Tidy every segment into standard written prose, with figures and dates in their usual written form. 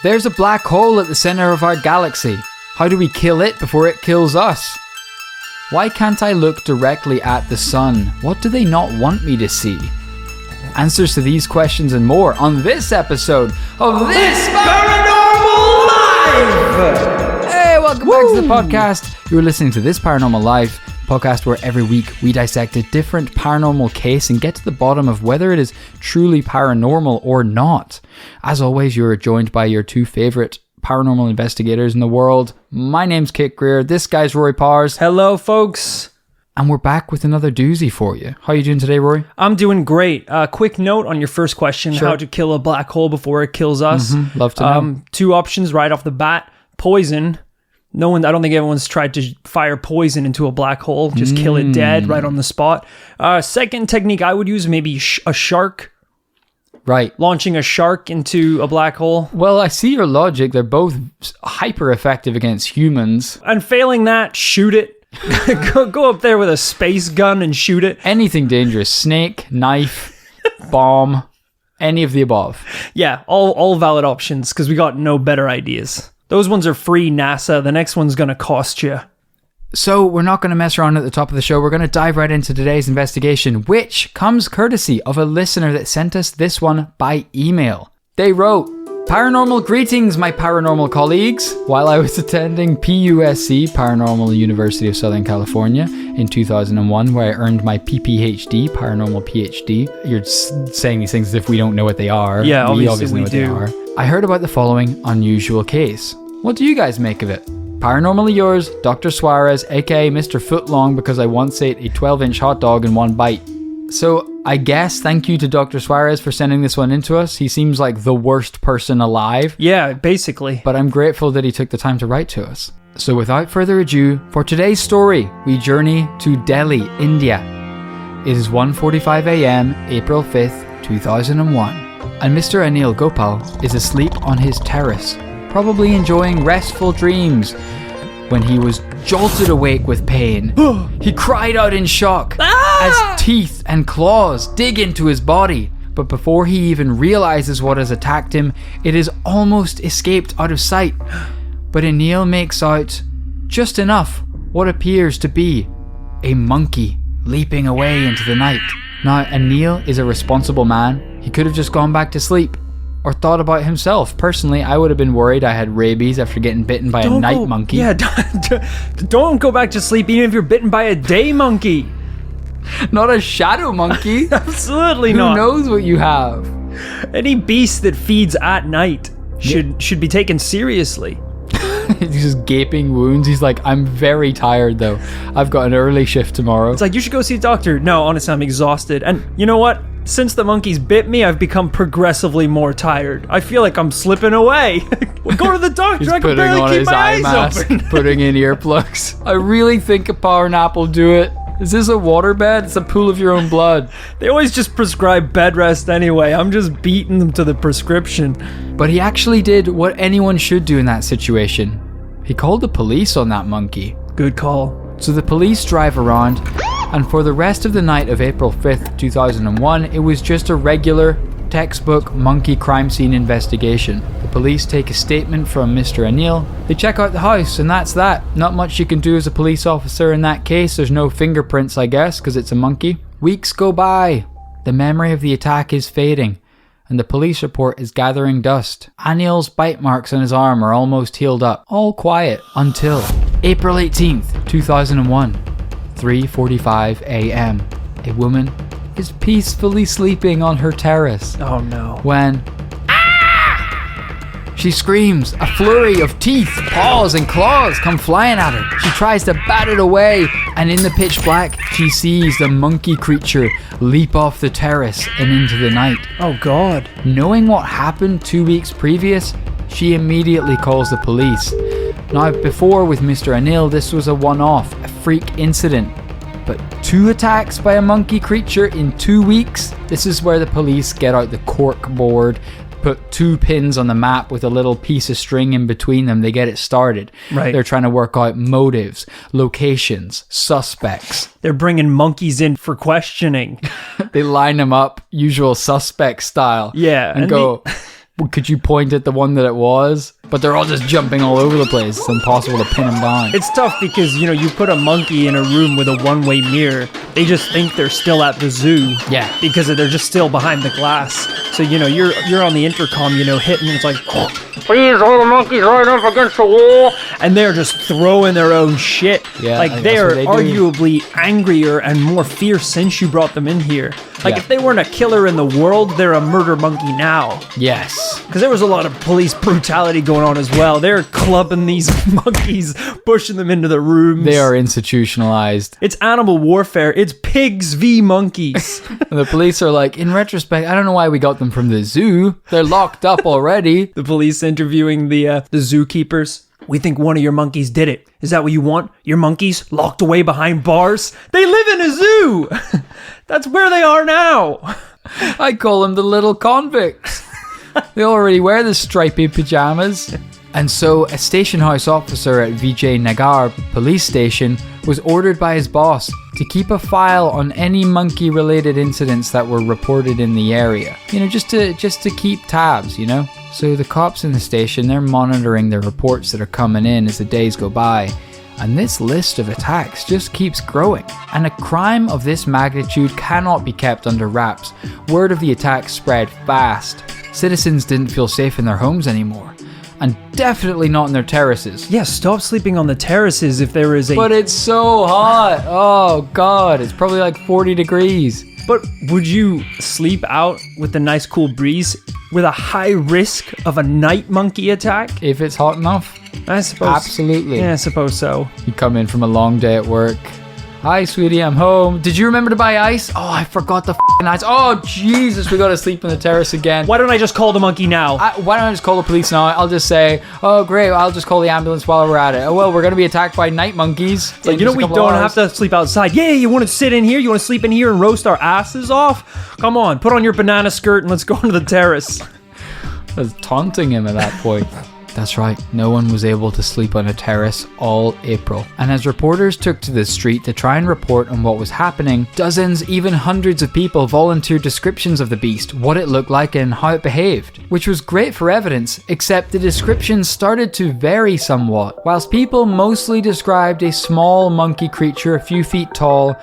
There's a black hole at the center of our galaxy. How do we kill it before it kills us? Why can't I look directly at the sun? What do they not want me to see? Answers to these questions and more on this episode of This Paranormal Live! Hey, welcome back to the podcast. You're listening to This Paranormal Live, podcast where every week we dissect a different paranormal case and get to the bottom of whether it is truly paranormal or not. As always, you're joined by your two favorite paranormal investigators in the world. My name's Kit Greer. This guy's Rory Powers. Hello, folks. And we're back with another doozy for you. How are you doing today, Rory? I'm doing great. Quick note on your first question, Sure. how to kill a black hole before it kills us. Love to know. Two options right off the bat. Poison. I don't think anyone's tried to fire poison into a black hole. Just kill it dead right on the spot. Second technique I would use, maybe a shark. Right. Launching a shark into a black hole. Well, I see your logic. They're both hyper effective against humans. And failing that, shoot it. go up there with a space gun and shoot it. Anything dangerous. Snake, knife, bomb, any of the above. Yeah, all valid options because we got no better ideas. Those ones are free, NASA. The next one's going to cost you. So we're not going to mess around at the top of the show. We're going to dive right into today's investigation, which comes courtesy of a listener that sent us this one by email. They wrote, "Paranormal greetings, my paranormal colleagues. While I was attending PUSC, Paranormal University of Southern California, in 2001, where I earned my PPHD, Paranormal PhD. You're saying these things as if we don't know what they are. Yeah, we obviously know what they are. I heard about the following unusual case. What do you guys make of it? Paranormally yours, Dr. Suarez, aka Mr. Footlong, because I once ate a 12-inch hot dog in one bite." So I guess thank you to Dr. Suarez for sending this one in to us. He seems like the worst person alive. Yeah, basically. But I'm grateful that he took the time to write to us. So without further ado, for today's story, we journey to Delhi, India. It is 1:45 a.m., April 5th, 2001. And Mr. Anil Gopal is asleep on his terrace, probably enjoying restful dreams, when he was jolted awake with pain. He cried out in shock as teeth and claws dig into his body. But before he even realizes what has attacked him, it has almost escaped out of sight. But Anil makes out just enough what appears to be a monkey leaping away into the night. Now, Anil is a responsible man. He could have just gone back to sleep or thought about himself. Personally, I would have been worried I had rabies after getting bitten by a night monkey. Yeah, don't go back to sleep even if you're bitten by a day monkey. Not a shadow monkey. Absolutely Who not. knows what you have? Any beast that feeds at night should be taken seriously. He's just gaping wounds. He's like, I'm very tired though. I've got an early shift tomorrow. It's like, you should go see a doctor. No, honestly, I'm exhausted. And you know what? Since the monkeys bit me, I've become progressively more tired. I feel like I'm slipping away. Go to the doctor. I can barely keep my eyes open. Putting in earplugs. I really think a power nap will do it. Is this a waterbed? It's a pool of your own blood. They always just prescribe bed rest anyway. I'm just beating them to the prescription. But he actually did what anyone should do in that situation. He called the police on that monkey. Good call. So the police drive around, and for the rest of the night of April 5th, 2001, it was just a regular, textbook monkey crime scene investigation. The police take a statement from Mr. Anil. They check out the house, and that's that. Not much you can do as a police officer in that case. There's no fingerprints, I guess, because it's a monkey. Weeks go by. The memory of the attack is fading, and the police report is gathering dust. Anil's bite marks on his arm are almost healed up. All quiet until April 18th, 2001, 3:45 a.m. A woman is peacefully sleeping on her terrace Oh no. when she screams. A flurry of teeth, paws and claws come flying at her. She tries to bat it away, and in the pitch black, she sees the monkey creature leap off the terrace and into the night. Oh god. Knowing what happened 2 weeks previous, she immediately calls the police. Now, before with Mr. Anil, this was a one-off, a freak incident. But 2 attacks by a monkey creature in 2 weeks? This is where the police get out the cork board, put 2 pins on the map with a little piece of string in between them. They get it started. Right. They're trying to work out motives, locations, suspects. They're bringing monkeys in for questioning. They line them up, usual suspect style. Yeah. And go, could you point at the one that it was? But they're all just jumping all over the place. It's impossible to pin them down. It's tough because, you put a monkey in a room with a one-way mirror. They just think they're still at the zoo. Yeah. Because they're just still behind the glass. So, you're on the intercom, hitting, and it's like, please, all the monkeys right up against the wall. And they're just throwing their own shit. Yeah, like, they're arguably angrier and more fierce since you brought them in here. Like, if they weren't a killer in the world, they're a murder monkey now. Yes. Because there was a lot of police brutality going on as well. They're clubbing these monkeys, pushing them into the rooms. They are institutionalized. It's animal warfare. It's pigs v monkeys. And the police are like, in retrospect, I don't know why we got them from the zoo. They're locked up already. The police interviewing the zookeepers. We think one of your monkeys did it. Is that what you want? Your monkeys locked away behind bars? They live in a zoo. That's where they are now. I call them the little convicts. They already wear the stripy pajamas. And so a station house officer at Vijay Nagar police station was ordered by his boss to keep a file on any monkey related incidents that were reported in the area. Just to keep tabs, So the cops in the station, they're monitoring the reports that are coming in as the days go by. And this list of attacks just keeps growing. And a crime of this magnitude cannot be kept under wraps. Word of the attacks spread fast. Citizens didn't feel safe in their homes anymore. And definitely not in their terraces. Yeah, stop sleeping on the terraces if there is a... But it's so hot. Oh, God. It's probably like 40 degrees. But would you sleep out with a nice cool breeze with a high risk of a night monkey attack? If it's hot enough? I suppose. Absolutely. Yeah, I suppose so. You come in from a long day at work. Hi, sweetie, I'm home. Did you remember to buy ice? Oh, I forgot the ice. Oh, Jesus, we gotta sleep on the terrace again. Why don't I just call the monkey now? Why don't I just call the police now? I'll just say, oh, great, I'll just call the ambulance while we're at it. Oh, well, we're gonna be attacked by night monkeys. Like, we don't have to sleep outside. Yeah, you want to sit in here? You want to sleep in here and roast our asses off? Come on, put on your banana skirt and let's go onto the terrace. I was taunting him at that point. That's right, no one was able to sleep on a terrace all April. And as reporters took to the street to try and report on what was happening, dozens, even hundreds of people volunteered descriptions of the beast, what it looked like and how it behaved. Which was great for evidence, except the descriptions started to vary somewhat. Whilst people mostly described a small monkey creature a few feet tall,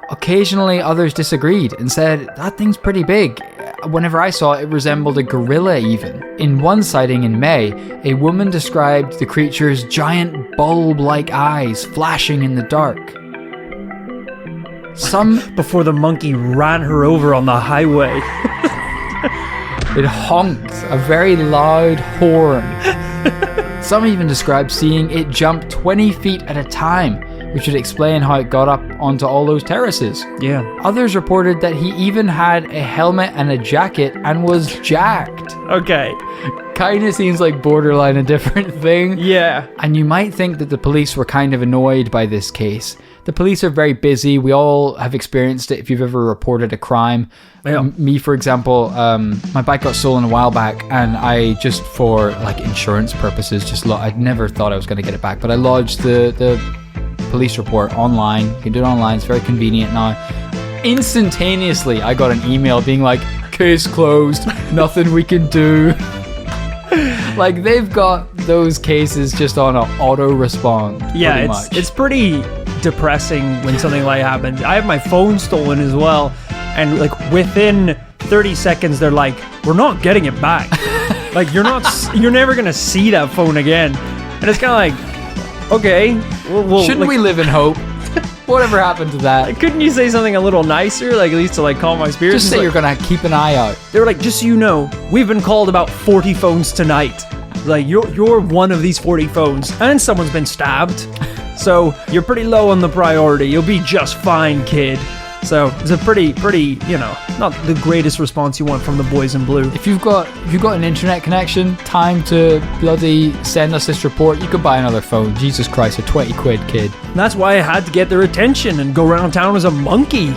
occasionally others disagreed and said, that thing's pretty big. Whenever I saw it, it resembled a gorilla even. In one sighting in May, a woman described the creature's giant bulb-like eyes flashing in the dark. Before the monkey ran her over on the highway. It honked a very loud horn. Some even described seeing it jump 20 feet at a time, which would explain how it got up onto all those terraces. Yeah. Others reported that he even had a helmet and a jacket and was jacked. Okay. Kinda seems like borderline a different thing. Yeah. And you might think that the police were kind of annoyed by this case. The police are very busy. We all have experienced it if you've ever reported a crime. Yeah. Me, for example, my bike got stolen a while back, and I just for like insurance purposes, I'd never thought I was going to get it back, but I lodged the police report online. You can do it online. It's very convenient now. Instantaneously, I got an email being like, case closed, nothing we can do. Like, they've got those cases just on an auto respond. Yeah, it's pretty depressing when something like happens. I have my phone stolen as well, and like within 30 seconds they're like, we're not getting it back. Like, you're never gonna see that phone again. And it's kind of like, okay, shouldn't we live in hope? Whatever happened to that? Couldn't you say something a little nicer, like at least to like calm my spirits? Just say you're gonna keep an eye out. They were like, just so you know, we've been called about 40 phones tonight. Like, you're one of these 40 phones, and someone's been stabbed. So you're pretty low on the priority. You'll be just fine, kid. So it's a pretty, not the greatest response you want from the boys in blue. If you've got an internet connection, time to bloody send us this report, you could buy another phone. Jesus Christ, a 20 quid, kid. And that's why I had to get their attention and go around town as a monkey,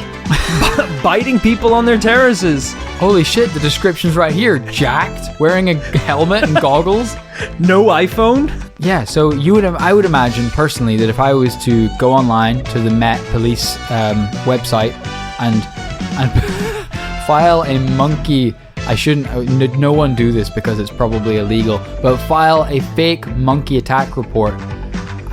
biting people on their terraces. Holy shit, the description's right here. Jacked, wearing a helmet and goggles. No iPhone? Yeah, so I would imagine personally that if I was to go online to the Met Police website and file a monkey I shouldn't, no one do this because it's probably illegal, but file a fake monkey attack report.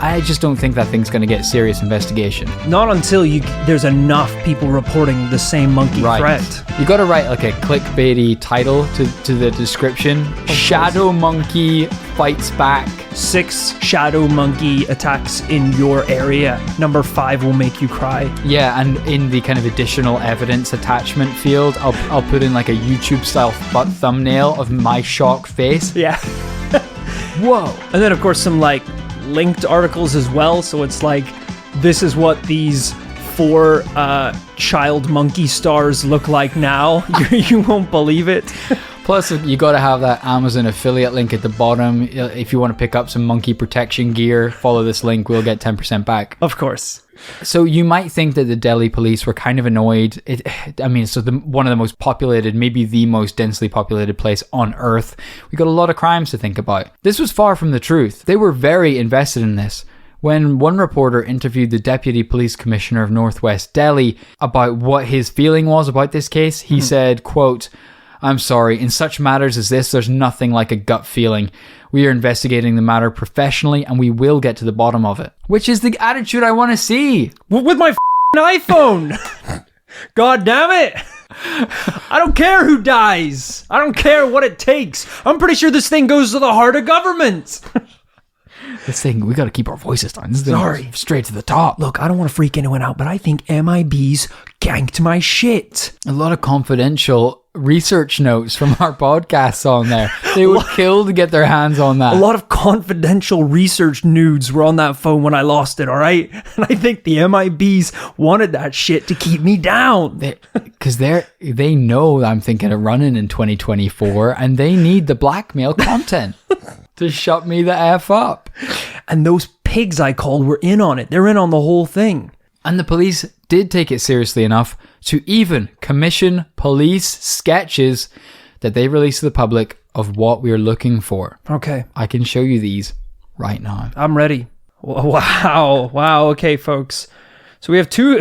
I just don't think that thing's going to get serious investigation. Not until there's enough people reporting the same monkey threat. You got to write like a clickbaity title to the description. Shadow monkey fights back. 6 shadow monkey attacks in your area. Number 5 will make you cry. Yeah, and in the kind of additional evidence attachment field, I'll put in like a YouTube style thumbnail of my shocked face. Yeah. Whoa. And then of course some like linked articles as well, so it's like, this is what these 4 child monkey stars look like now. You won't believe it. Plus, you got to have that Amazon affiliate link at the bottom. If you want to pick up some monkey protection gear, follow this link, we'll get 10% back. Of course. So you might think that the Delhi police were kind of annoyed. One of the most populated, maybe the most densely populated place on earth. We got a lot of crimes to think about. This was far from the truth. They were very invested in this. When one reporter interviewed the Deputy Police Commissioner of Northwest Delhi about what his feeling was about this case, he said, quote, "I'm sorry, in such matters as this, there's nothing like a gut feeling. We are investigating the matter professionally and we will get to the bottom of it." Which is the attitude I want to see. With my iPhone. God damn it. I don't care who dies. I don't care what it takes. I'm pretty sure this thing goes to the heart of government. This thing, we got to keep our voices down. This thing straight to the top. Look, I don't want to freak anyone out, but I think MIBs ganked my shit. A lot of confidential research notes from our podcasts on there. They would kill to get their hands on that. A lot of confidential research nudes were on that phone when I lost it, all right? And I think the MIBs wanted that shit to keep me down. Because they know I'm thinking of running in 2024 and they need the blackmail content to shut me the F up. And those pigs I called were in on it. They're in on the whole thing. And the police did take it seriously enough to even commission police sketches that they released to the public of what we are looking for. Okay. I can show you these right now. I'm ready. Wow. Okay, folks. So we have two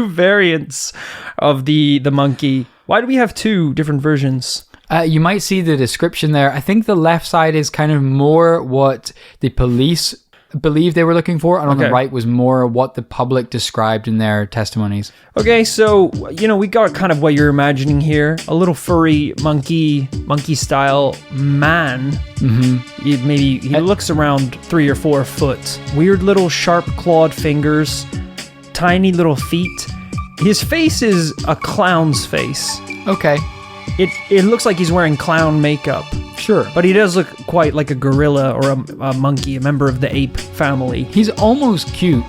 variants of the monkey. Why do we have 2 different versions? You might see the description there. I think the left side is kind of more what the police believe they were looking for, and on the right was more what the public described in their testimonies. Okay, so, we got kind of what you're imagining here. A little furry monkey style man. Mm-hmm. He looks around 3 or 4 foot. Weird little sharp clawed fingers. Tiny little feet. His face is a clown's face. Okay. It looks like he's wearing clown makeup. Sure. But he does look quite like a gorilla or a monkey, a member of the ape family. He's almost cute.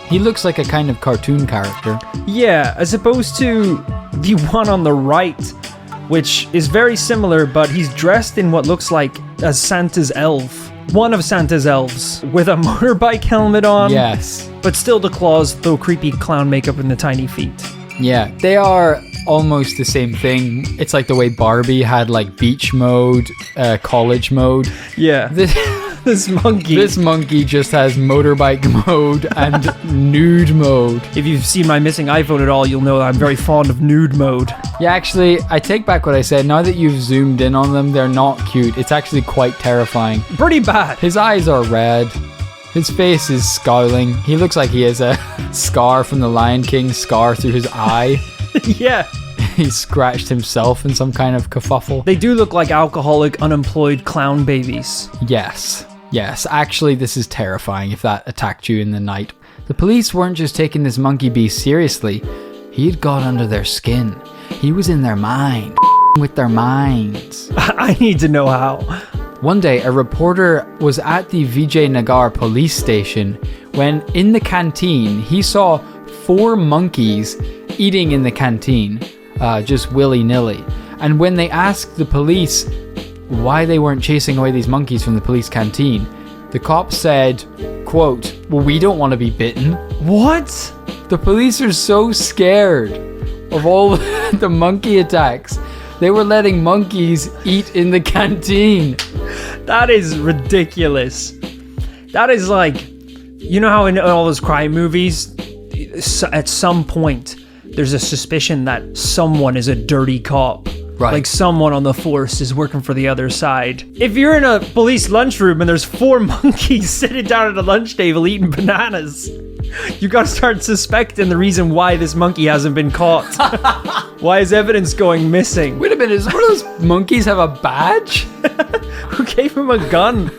He looks like a kind of cartoon character. Yeah, as opposed to the one on the right, which is very similar, but he's dressed in what looks like a Santa's elf. One of Santa's elves, with a motorbike helmet on. Yes. But still the claws, though creepy clown makeup and the tiny feet. Yeah, they are almost the same thing. It's like the way Barbie had like beach mode, college mode. Yeah. This monkey just has motorbike mode and nude mode. If you've seen my missing iPhone at all, you'll know that I'm very fond of nude mode. Yeah, actually, I take back what I said. Now that you've zoomed in on them, they're not cute. It's actually quite terrifying. Pretty bad. His eyes are red. His face is scowling. He looks like he has a scar from the Lion King scar through his eye. Yeah. He scratched himself in some kind of kerfuffle. They do look like alcoholic, unemployed clown babies. Yes. Actually, this is terrifying if that attacked you in the night. The police weren't just taking this monkey beast seriously. He had got under their skin. He was in their mind. With their minds. I need to know how. One day, a reporter was at the Vijaynagar police station when, in the canteen, he saw 4 monkeys eating in the canteen, just willy-nilly. And when they asked the police why they weren't chasing away these monkeys from the police canteen, the cops said, quote, "Well, we don't want to be bitten." What? The police are so scared of all the monkey attacks. They were letting monkeys eat in the canteen. That is ridiculous. That is like, you know how in all those crime movies, at some point, there's a suspicion that someone is a dirty cop. Right. Like someone on the force is working for the other side. If you're in a police lunchroom and there's 4 monkeys sitting down at a lunch table eating bananas, you gotta start suspecting the reason why this monkey hasn't been caught. Why is evidence going missing? Wait a minute, does one of those monkeys have a badge? Who gave him a gun?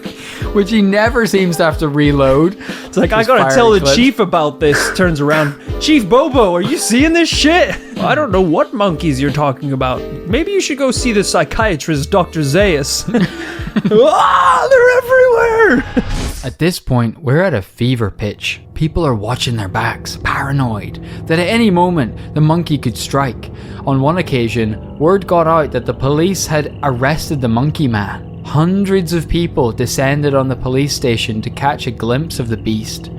Which he never seems to have to reload. It's like, I gotta tell the chief about this. Turns around. Chief Bobo, are you seeing this shit? I don't know what monkeys you're talking about. Maybe you should go see the psychiatrist, Dr. Zaius. They're everywhere! At this point, we're at a fever pitch. People are watching their backs, paranoid that at any moment the monkey could strike. On one occasion, word got out that the police had arrested the monkey man. Hundreds of people descended on the police station to catch a glimpse of the beast.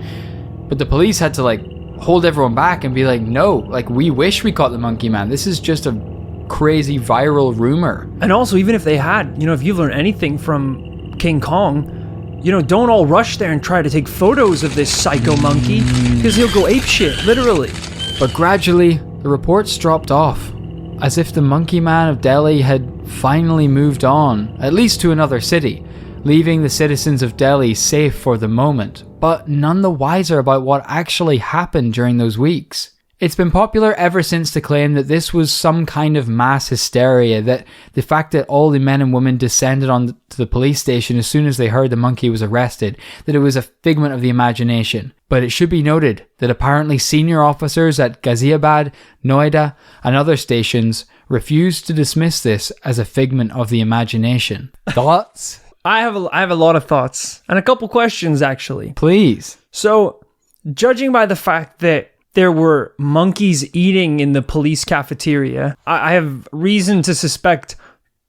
But the police had to hold everyone back and be like, no, we wish we caught the monkey man. This is just a crazy viral rumor. And also, even if they had, if you've learned anything from King Kong, don't all rush there and try to take photos of this psycho monkey, because he'll go apeshit, literally. But gradually, the reports dropped off, as if the monkey man of Delhi had finally moved on, at least to another city, leaving the citizens of Delhi safe for the moment, but none the wiser about what actually happened during those weeks. It's been popular ever since to claim that this was some kind of mass hysteria, that the fact that all the men and women descended on to the police station as soon as they heard the monkey was arrested, that it was a figment of the imagination. But it should be noted that apparently senior officers at Ghaziabad, Noida, and other stations refused to dismiss this as a figment of the imagination. Thoughts? I have a lot of thoughts, and a couple questions, actually. Please. So, judging by the fact that there were monkeys eating in the police cafeteria, I have reason to suspect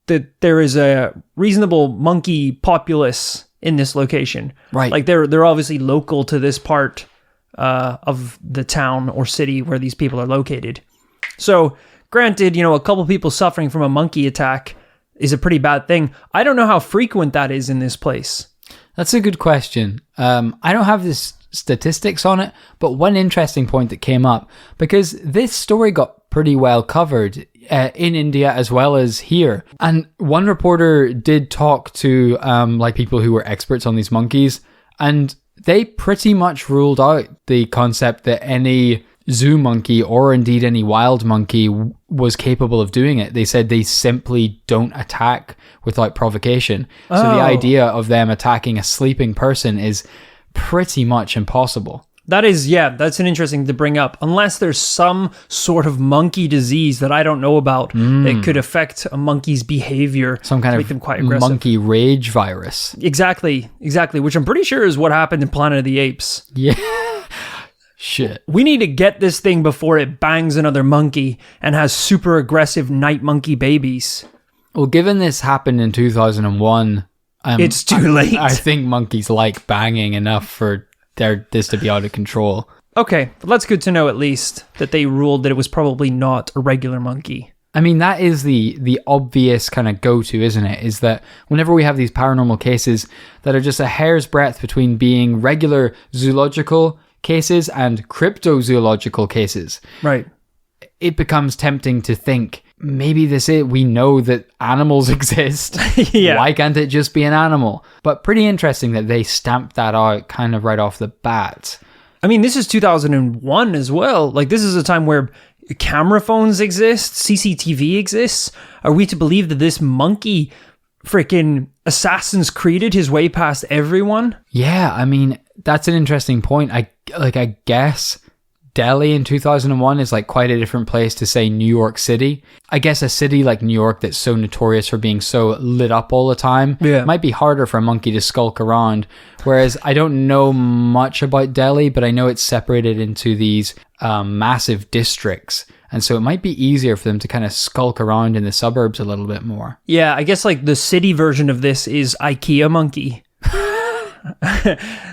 that there is a reasonable monkey populace in this location. Right. They're obviously local to this part of the town or city where these people are located. So, granted, a couple people suffering from a monkey attack is a pretty bad thing. I don't know how frequent that is in this place. That's a good question. I don't have this statistics on it, but one interesting point that came up, because this story got pretty well covered in India as well as here, and one reporter did talk to people who were experts on these monkeys, and they pretty much ruled out the concept that any zoo monkey or indeed any wild monkey was capable of doing it. They said they simply don't attack without provocation. So the idea of them attacking a sleeping person is pretty much impossible. That's an interesting to bring up. Unless there's some sort of monkey disease that I don't know about that could affect a monkey's behavior. Some kind of monkey rage virus. Exactly. Which I'm pretty sure is what happened in Planet of the Apes. Yeah. Shit. We need to get this thing before it bangs another monkey and has super aggressive night monkey babies. Well, given this happened in 2001... it's too late. I think monkeys like banging enough for this to be out of control. Okay, but that's good to know at least that they ruled that it was probably not a regular monkey. I mean, that is the obvious kind of go-to, isn't it? Is that whenever we have these paranormal cases that are just a hair's breadth between being regular zoological cases and cryptozoological cases. Right. It becomes tempting to think, maybe we know that animals exist. Yeah. Why can't it just be an animal? But pretty interesting that they stamped that out kind of right off the bat. I mean, this is 2001 as well. This is a time where camera phones exist, CCTV exists. Are we to believe that this monkey freaking Assassin's Creeded his way past everyone? Yeah, I mean, that's an interesting point. I guess Delhi in 2001 is quite a different place to say New York City. I guess a city like New York that's so notorious for being so lit up all the time might be harder for a monkey to skulk around. Whereas I don't know much about Delhi, but I know it's separated into these massive districts. And so it might be easier for them to kind of skulk around in the suburbs a little bit more. Yeah, I guess the city version of this is IKEA monkey.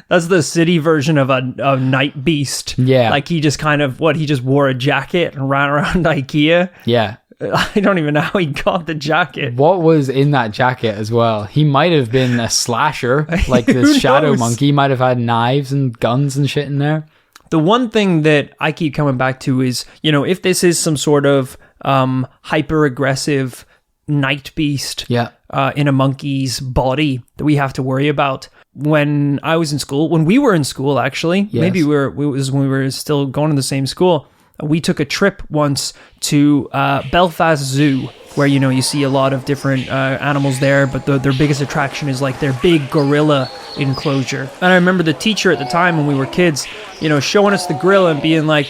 That's the city version of a night beast. Yeah. He just he just wore a jacket and ran around IKEA. Yeah. I don't even know how he got the jacket. What was in that jacket as well? He might have been a slasher, this shadow monkey. Might have had knives and guns and shit in there. The one thing that I keep coming back to is, if this is some sort of hyper-aggressive night beast in a monkey's body that we have to worry about. When we were in school, actually, maybe it was when we were still going to the same school, we took a trip once to Belfast Zoo, where, you see a lot of different animals there, but their biggest attraction is like their big gorilla enclosure. And I remember the teacher at the time when we were kids, showing us the gorilla and being like,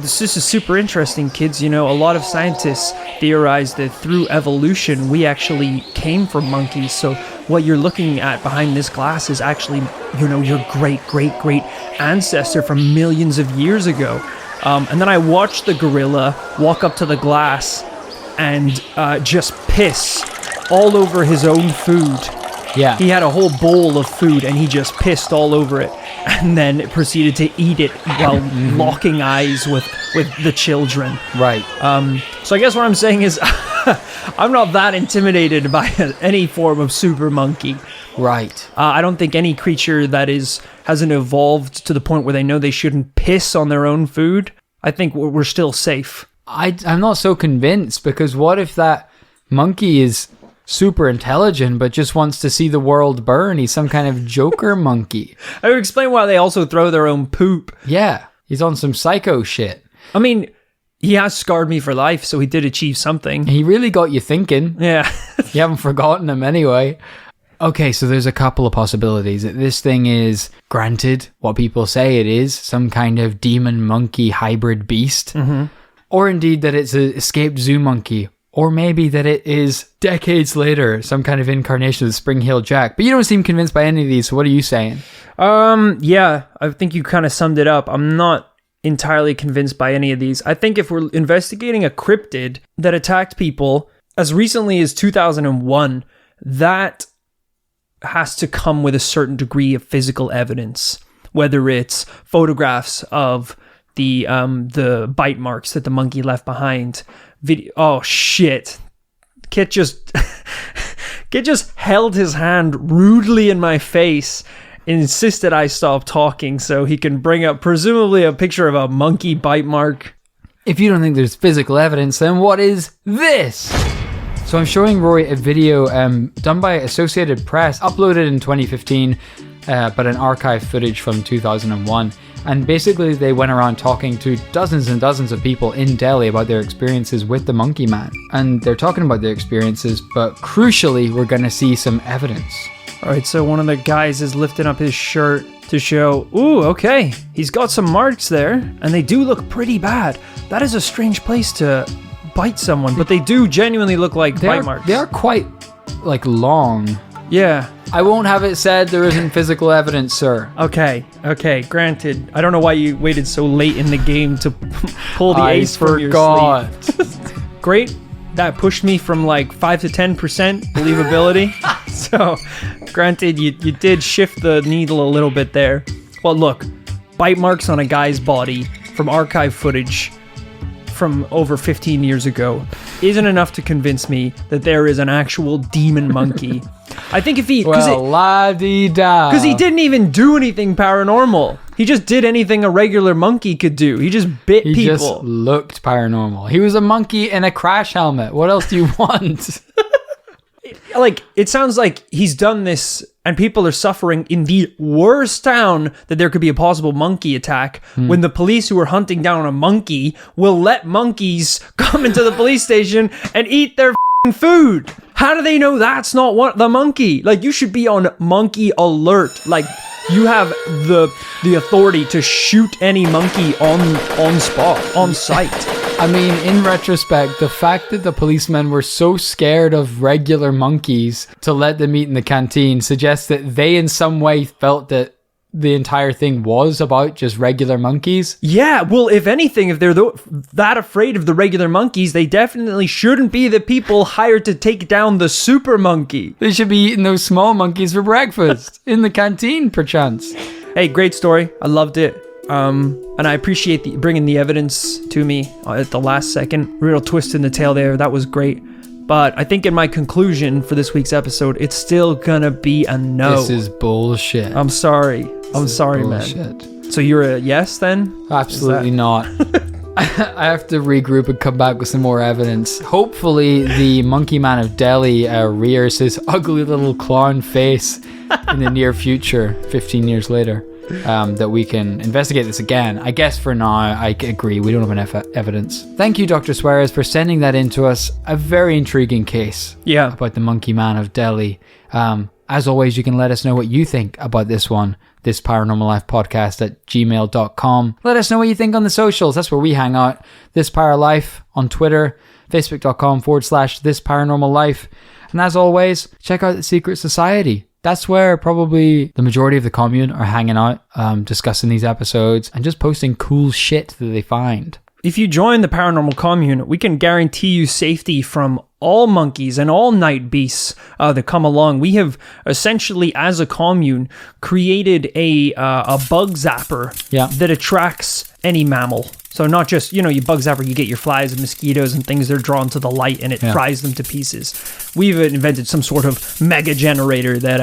this is super interesting, kids. A lot of scientists theorize that through evolution, we actually came from monkeys. So what you're looking at behind this glass is actually, your great, great, great ancestor from millions of years ago. And then I watched the gorilla walk up to the glass and just piss all over his own food. Yeah. He had a whole bowl of food and he just pissed all over it and then proceeded to eat it while locking eyes with the children. Right. So I guess what I'm saying is I'm not that intimidated by any form of super monkey. Right. I don't think any creature that hasn't evolved to the point where they know they shouldn't piss on their own food, I think we're still safe. I'm not so convinced, because what if that monkey is super intelligent but just wants to see the world burn? He's some kind of Joker monkey. I would explain why they also throw their own poop. Yeah, he's on some psycho shit. I mean, he has scarred me for life, so he did achieve something. He really got you thinking. Yeah. You haven't forgotten him anyway. Okay, so there's a couple of possibilities. This thing is, granted, what people say it is, some kind of demon monkey hybrid beast. Mm-hmm. Or indeed that it's an escaped zoo monkey. Or maybe that it is, decades later, some kind of incarnation of the Spring Heel Jack. But you don't seem convinced by any of these, so what are you saying? Yeah, I think you kind of summed it up. I'm not entirely convinced by any of these. I think if we're investigating a cryptid that attacked people as recently as 2001, that has to come with a certain degree of physical evidence, whether it's photographs of the bite marks that the monkey left behind. Oh shit! Kit just held his hand rudely in my face and insisted I stop talking so he can bring up presumably a picture of a monkey bite mark. If you don't think there's physical evidence, then what is this? So I'm showing Roy a video done by Associated Press, uploaded in 2015, but an archive footage from 2001. And basically they went around talking to dozens and dozens of people in Delhi about their experiences with the Monkey Man. And they're talking about their experiences, but crucially, we're going to see some evidence. All right, so one of the guys is lifting up his shirt to show, ooh, okay, he's got some marks there, and they do look pretty bad. That is a strange place to bite someone, but they do genuinely look like bite marks. They are quite, long. Yeah. I won't have it said there isn't physical evidence, sir. Okay, granted. I don't know why you waited so late in the game to pull the ace from your sleeve. Great. That pushed me from 5 to 10% believability. So, granted, you did shift the needle a little bit there. Well, look, bite marks on a guy's body from archive footage from over 15 years ago isn't enough to convince me that there is an actual demon monkey. I think if he... la-dee-da. Because he didn't even do anything paranormal. He just did anything a regular monkey could do. He just bit people. He just looked paranormal. He was a monkey in a crash helmet. What else do you want? It sounds like he's done this and people are suffering in the worst town that there could be a possible monkey attack when the police who are hunting down a monkey will let monkeys come into the police station and eat their food. How do they know that's not the monkey? You should be on monkey alert. You have the authority to shoot any monkey on spot, on site. I mean, in retrospect, the fact that the policemen were so scared of regular monkeys to let them eat in the canteen suggests that they in some way felt that the entire thing was about just regular monkeys. Yeah, well, if anything, if they're that afraid of the regular monkeys, they definitely shouldn't be the people hired to take down the super monkey. They should be eating those small monkeys for breakfast in the canteen, perchance. Hey, great story. I loved it. And I appreciate bringing the evidence to me at the last second. Real twist in the tail there. That was great. But I think in my conclusion for this week's episode, it's still gonna be a no. This is bullshit. I'm sorry. I'm sorry, man. So you're a yes then? Absolutely not. I have to regroup and come back with some more evidence. Hopefully the Monkey Man of Delhi rears his ugly little clown face in the near future, 15 years later, that we can investigate this again. I guess for now, I agree, we don't have enough evidence. Thank you, Dr. Suarez, for sending that in to us. A very intriguing case about the Monkey Man of Delhi. As always, you can let us know what you think about this one, this Paranormal Life podcast at gmail.com. Let us know what you think on the socials. That's where we hang out. This Para Life on Twitter, facebook.com/this Paranormal Life. And as always, check out the Secret Society. That's where probably the majority of the commune are hanging out, discussing these episodes and just posting cool shit that they find. If you join the Paranormal Commune, we can guarantee you safety from all monkeys and all night beasts that come along. We have essentially, as a commune, created a bug zapper that attracts any mammal. So not just, you bug zapper, you get your flies and mosquitoes and things that are drawn to the light and it fries them to pieces. We've invented some sort of mega generator that,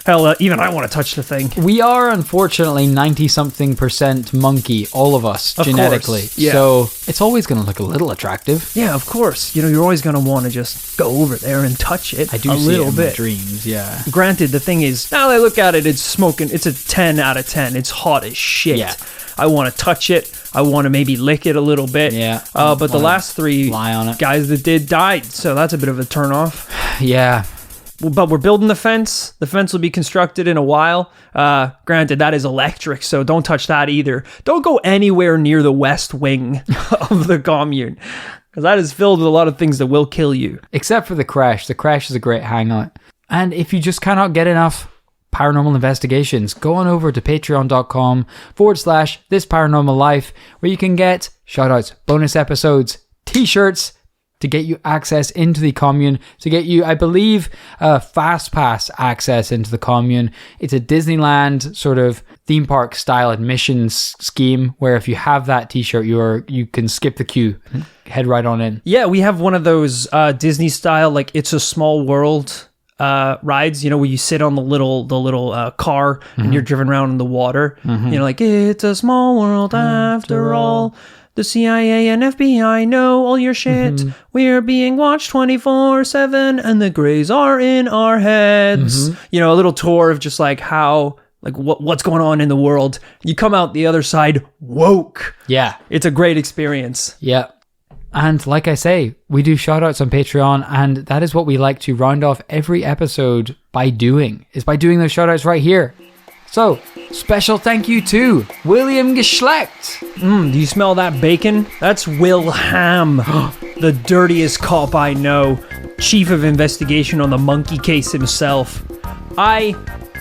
hell, even I want to touch the thing. We are, unfortunately, 90-something% monkey, all of us, genetically. Yeah. So it's always going to look a little attractive. Yeah, of course. You're always going to want to just go over there and touch it. I do a see little it in bit. my dreams, yeah. Granted, the thing is, now that I look at it, it's smoking. It's a 10 out of 10. It's hot as shit. Yeah. I want to touch it. I want to maybe lick it a little bit. Yeah. But the last three lie on it. guys that did died, so that's a bit of a turnoff. Yeah. But we're building the fence. The fence will be constructed in a while. Granted, that is electric, so don't touch that either. Don't go anywhere near the west wing of the commune, because that is filled with a lot of things that will kill you. Except for the Crash. The Crash is a great hangout. And if you just cannot get enough paranormal investigations, go on over to patreon.com/this paranormal life, where you can get shoutouts, bonus episodes, t-shirts, to get you access into the commune, to get you, I believe, fast pass access into the commune. It's a Disneyland sort of theme park style admissions scheme, where if you have that t-shirt, you can skip the queue and head right on in. Yeah, we have one of those Disney style, like It's a Small World rides, where you sit on the little car and you're driven around in the water. Like, it's a small world after all. The CIA and FBI know all your shit. We're being watched 24/7 and the grays are in our heads. A little tour of just like how, like what's going on in the world. You come out the other side woke. Yeah. It's a great experience. Yeah. And like I say, we do shoutouts on Patreon, and that is what we like to round off every episode by doing those shoutouts right here. So, special thank you to William Geschlecht. Do you smell that bacon? That's Will Ham, the dirtiest cop I know, chief of investigation on the monkey case himself. I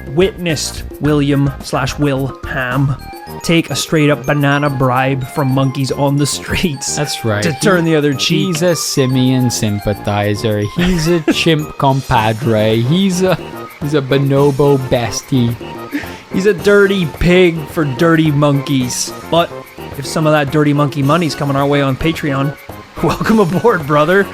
witnessed William/Will Ham take a straight up banana bribe from monkeys on the streets. That's right. To turn the other cheek. He's a simian sympathizer. He's a chimp compadre. He's a bonobo bestie. He's a dirty pig for dirty monkeys. But if some of that dirty monkey money's coming our way on Patreon, welcome aboard, brother.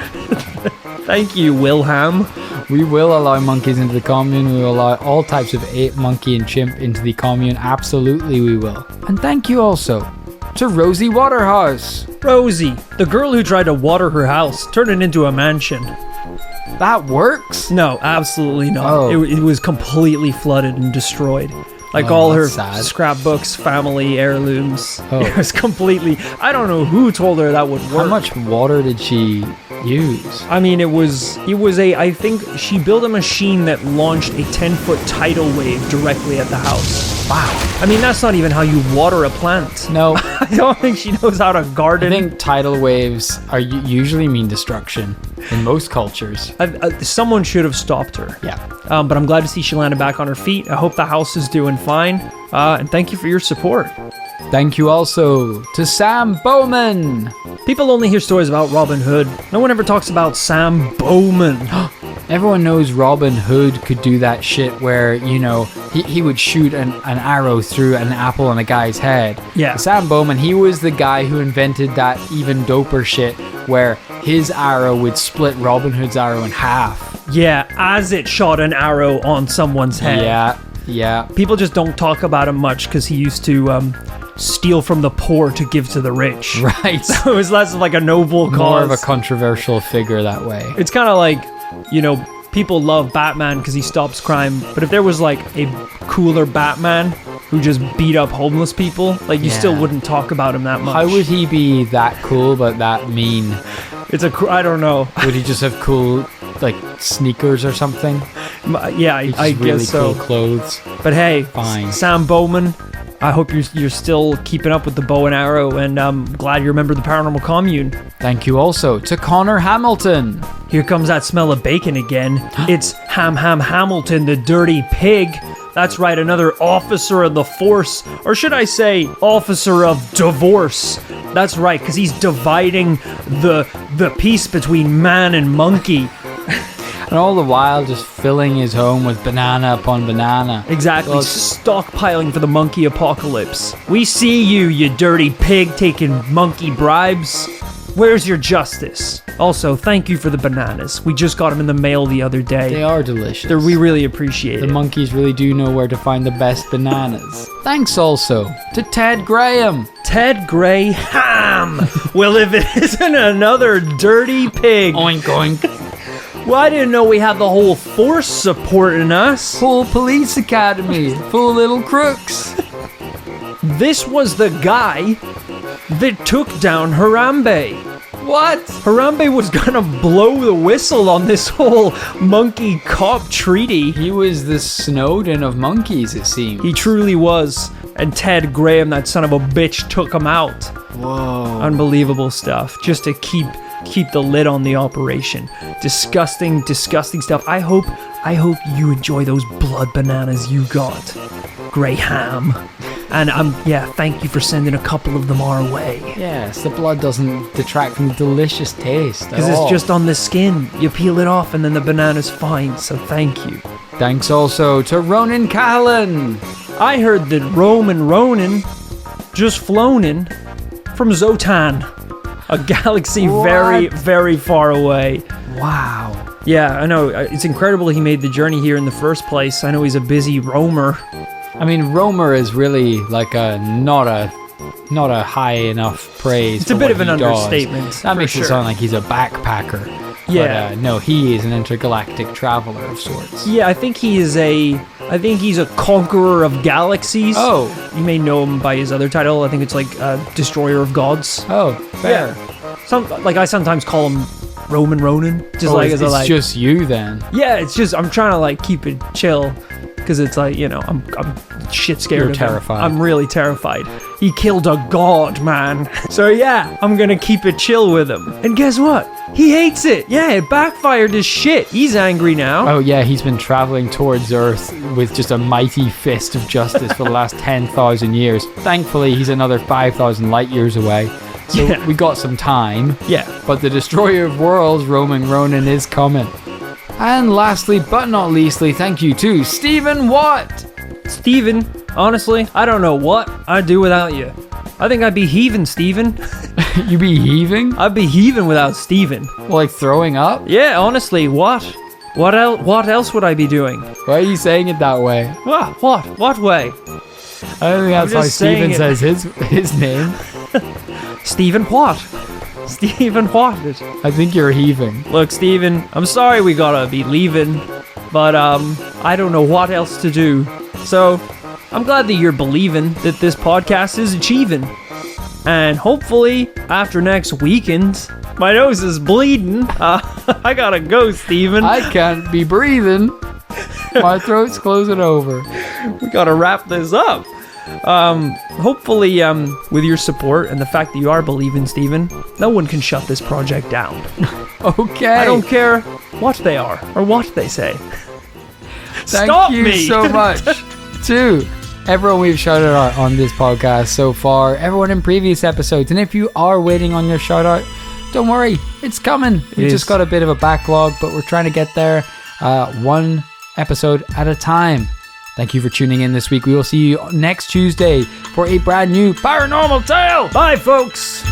Thank you, Wilham. We will allow monkeys into the commune. We will allow all types of ape, monkey, and chimp into the commune. Absolutely, we will. And thank you also to Rosie Waterhouse. Rosie, the girl who tried to water her house, turn it into a mansion. That works? No, absolutely not. Oh. It was completely flooded and destroyed. Like all her sad. scrapbooks, family heirlooms. Oh. It was completely... I don't know who told her that would work. How much water did she use? I mean, I think she built a machine that launched a 10-foot tidal wave directly at the house. Wow. I mean, that's not even how you water a plant. No. I don't think she knows how to garden. I think tidal waves usually mean destruction in most cultures. Someone should have stopped her. Yeah. But I'm glad to see she landed back on her feet. I hope the house is doing fine. And thank you for your support. Thank you also to Sam Bowman. People only hear stories about Robin Hood. No one ever talks about Sam Bowman. Everyone knows Robin Hood could do that shit where, he would shoot an arrow through an apple on a guy's head. Yeah. Sam Bowman, he was the guy who invented that even doper shit where his arrow would split Robin Hood's arrow in half. Yeah, as it shot an arrow on someone's head. Yeah. Yeah. People just don't talk about him much because he used to steal from the poor to give to the rich. Right. So it was less of like a noble cause. More of a controversial figure that way. It's kind of like, people love Batman because he stops crime, but if there was like a cooler Batman who just beat up homeless people, like you still wouldn't talk about him that much. How would he be that cool but that mean? I don't know. Would he just have cool like sneakers or something? Yeah, I really guess so. Cool clothes. But hey, Fine. Sam Bowman, I hope you're still keeping up with the bow and arrow, and I'm glad you remember the Paranormal Commune. Thank you also to Connor Hamilton. Here comes that smell of bacon again. It's Hamilton, the dirty pig. That's right, another officer of the force, or should I say, officer of divorce. That's right, because he's dividing the peace between man and monkey. And all the while just filling his home with banana upon banana. Exactly, stockpiling for the monkey apocalypse. We see you, you dirty pig, taking monkey bribes. Where's your justice? Also, thank you for the bananas. We just got them in the mail the other day. They are delicious. We really appreciate it. The monkeys really do know where to find the best bananas. Thanks also to Ted Graham. Ted Graham. Well, if it isn't another dirty pig. Oink oink. Well, I didn't know we had the whole force supporting us. Full police academy. Full of little crooks. This was the guy that took down Harambe. What? Harambe was gonna blow the whistle on this whole monkey cop treaty. He was the Snowden of monkeys, it seems. He truly was. And Ted Graham, that son of a bitch, took him out. Whoa. Unbelievable stuff. Just to keep the lid on the operation. Disgusting stuff. I hope you enjoy those blood bananas you got, Graham. And thank you for sending a couple of them our way. Yes, the blood doesn't detract from the delicious taste. Because it's just on the skin. You peel it off and then the banana's fine, so thank you. Thanks also to Ronan Callan. I heard that Ronan just flown in from Zotan, a galaxy very, very far away. Wow. Yeah, I know. It's incredible he made the journey here in the first place. I know he's a busy roamer. I mean, roamer is really like not a high enough praise. It's a bit of an understatement. That makes it sound like he's a backpacker. Yeah. But, no, he is an intergalactic traveler of sorts. Yeah, I think he's a conqueror of galaxies. Oh. You may know him by his other title. I think it's like Destroyer of Gods. Oh, fair. Yeah. I sometimes call him Ronan. It's just you then. Yeah, it's just I'm trying to like keep it chill. Because it's like, I'm shit scared of him. You're terrified. I'm really terrified. He killed a god, man. So yeah, I'm gonna keep it chill with him. And guess what? He hates it. Yeah, it backfired his shit. He's angry now. Oh yeah, he's been traveling towards Earth with just a mighty fist of justice for the last 10,000 years. Thankfully, he's another 5,000 light years away. So we got some time. Yeah. But the Destroyer of Worlds, Ronan, is coming. And lastly, but not leastly, thank you to Stephen Watt. Stephen, honestly, I don't know what I'd do without you. I think I'd be heaving, Stephen. You be heaving? I'd be heaving without Stephen. Like throwing up? Yeah, honestly, what? What else would I be doing? Why are you saying it that way? What way? I don't think that's how Stephen says his name. Stephen what? Stephen what? I think you're heaving. Look, Stephen, I'm sorry we gotta be leaving, but I don't know what else to do. So, I'm glad that you're believing that this podcast is achieving. And hopefully, after next weekend, my nose is bleeding. I gotta go, Stephen. I can't be breathing. My throat's closing over. We gotta wrap this up. Hopefully, with your support and the fact that you are believing, Stephen, no one can shut this project down. Okay. I don't care what they are or what they say. Thank you so much to everyone we've shouted out on this podcast so far, everyone in previous episodes, and if you are waiting on your shout out, don't worry, it's coming. We just got a bit of a backlog, but we're trying to get there one episode at a time. Thank you for tuning in this week. We will see you next Tuesday for a brand new Paranormal Tale. Bye, folks.